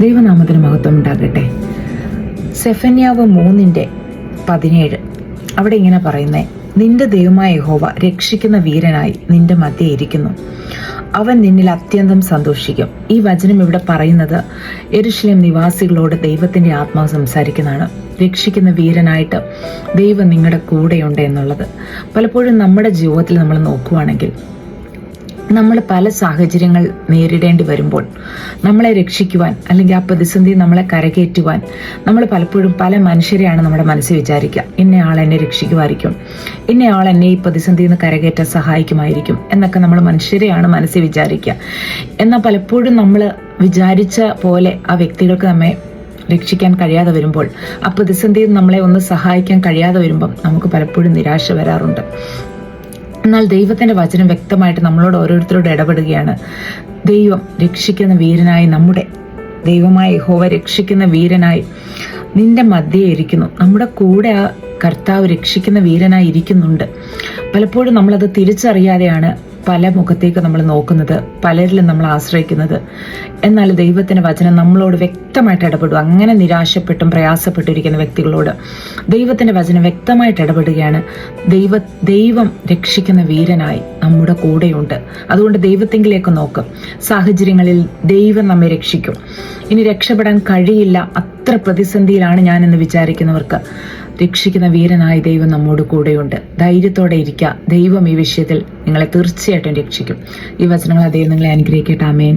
ദൈവനാമത്തിന് മഹത്വം ഉണ്ടാകട്ടെ. സെഫന്യാവ് 3:17 അവിടെ ഇങ്ങനെ പറയുന്നേ, നിന്റെ ദൈവമായ യഹോവ രക്ഷിക്കുന്ന വീരനായി നിന്റെ മധ്യേ ഇരിക്കുന്നു, അവൻ നിന്നിൽ അത്യന്തം സന്തോഷിക്കും. ഈ വചനം ഇവിടെ പറയുന്നത് യെരൂശലേം നിവാസികളോട് ദൈവത്തിന്റെ ആത്മാവ് സംസാരിക്കുന്നതാണ്. രക്ഷിക്കുന്ന വീരനായിട്ട് ദൈവം നിങ്ങളുടെ കൂടെയുണ്ട് എന്നുള്ളത്. പലപ്പോഴും നമ്മുടെ ജീവിതത്തിൽ നമ്മൾ നോക്കുവാണെങ്കിൽ നമ്മൾ പല സാഹചര്യങ്ങൾ നേരിടേണ്ടി വരുമ്പോൾ നമ്മളെ രക്ഷിക്കുവാൻ അല്ലെങ്കിൽ ആ പ്രതിസന്ധി നമ്മളെ കരകയറ്റുവാൻ നമ്മൾ പലപ്പോഴും പല മനുഷ്യരെയാണ് നമ്മുടെ മനസ്സിൽ വിചാരിക്കുക. ഇന്നയാൾ എന്നെ രക്ഷിക്കുമായിരിക്കും, ഇന്നയാൾ എന്നെ ഈ പ്രതിസന്ധിയിൽ നിന്ന് കരകയറ്റാൻ സഹായിക്കുമായിരിക്കും എന്നൊക്കെ നമ്മൾ മനുഷ്യരെയാണ് മനസ്സിൽ വിചാരിക്കുക. എന്നാൽ പലപ്പോഴും നമ്മൾ വിചാരിച്ച പോലെ ആ വ്യക്തികൾക്ക് നമ്മെ രക്ഷിക്കാൻ കഴിയാതെ വരുമ്പോൾ, ആ പ്രതിസന്ധിയിൽ നമ്മളെ ഒന്ന് സഹായിക്കാൻ കഴിയാതെ വരുമ്പം നമുക്ക് പലപ്പോഴും നിരാശ വരാറുണ്ട്. എന്നാൽ ദൈവത്തിന്റെ വചനം വ്യക്തമായിട്ട് നമ്മളോട് ഓരോരുത്തരോട് ഇടപെടുകയാണ്. ദൈവം രക്ഷിക്കുന്ന വീരനായി, നമ്മുടെ ദൈവമായ യഹോവ രക്ഷിക്കുന്ന വീരനായി നിന്റെ മധ്യേ ഇരിക്കുന്നു. നമ്മുടെ കൂടെ ആ കർത്താവ് രക്ഷിക്കുന്ന വീരനായി ഇരിക്കുന്നുണ്ട്. പലപ്പോഴും നമ്മളത് തിരിച്ചറിയാതെയാണ് പല മുഖത്തേക്ക് നമ്മൾ നോക്കുന്നത്, പലരിലും നമ്മൾ ആശ്രയിക്കുന്നത്. എന്നാൽ ദൈവത്തിന്റെ വചനം നമ്മളോട് വ്യക്തമായിട്ട് ഇടപെടും. അങ്ങനെ നിരാശപ്പെട്ടും പ്രയാസപ്പെട്ടിരിക്കുന്ന വ്യക്തികളോട് ദൈവത്തിന്റെ വചനം വ്യക്തമായിട്ട് ഇടപെടുകയാണ്. ദൈവം രക്ഷിക്കുന്ന വീരനായി നമ്മുടെ കൂടെയുണ്ട്. അതുകൊണ്ട് ദൈവത്തെങ്കിലേക്ക് നോക്കും. സാഹചര്യങ്ങളിൽ ദൈവം നമ്മെ രക്ഷിക്കും. ഇനി രക്ഷപ്പെടാൻ കഴിയില്ല, അത്ര പ്രതിസന്ധിയിലാണ് ഞാനെന്ന് വിചാരിക്കുന്നവർക്ക് രക്ഷിക്കുന്ന വീരനായ ദൈവം നമ്മോട് കൂടെയുണ്ട്. ധൈര്യത്തോടെ ഇരിക്കുക. ദൈവം ഈ വിഷയത്തിൽ നിങ്ങളെ തീർച്ചയായിട്ടും രക്ഷിക്കും. ഈ വചനങ്ങൾ ദൈവം നിങ്ങളെ അനുഗ്രഹിക്കട്ടെ. ആമേൻ.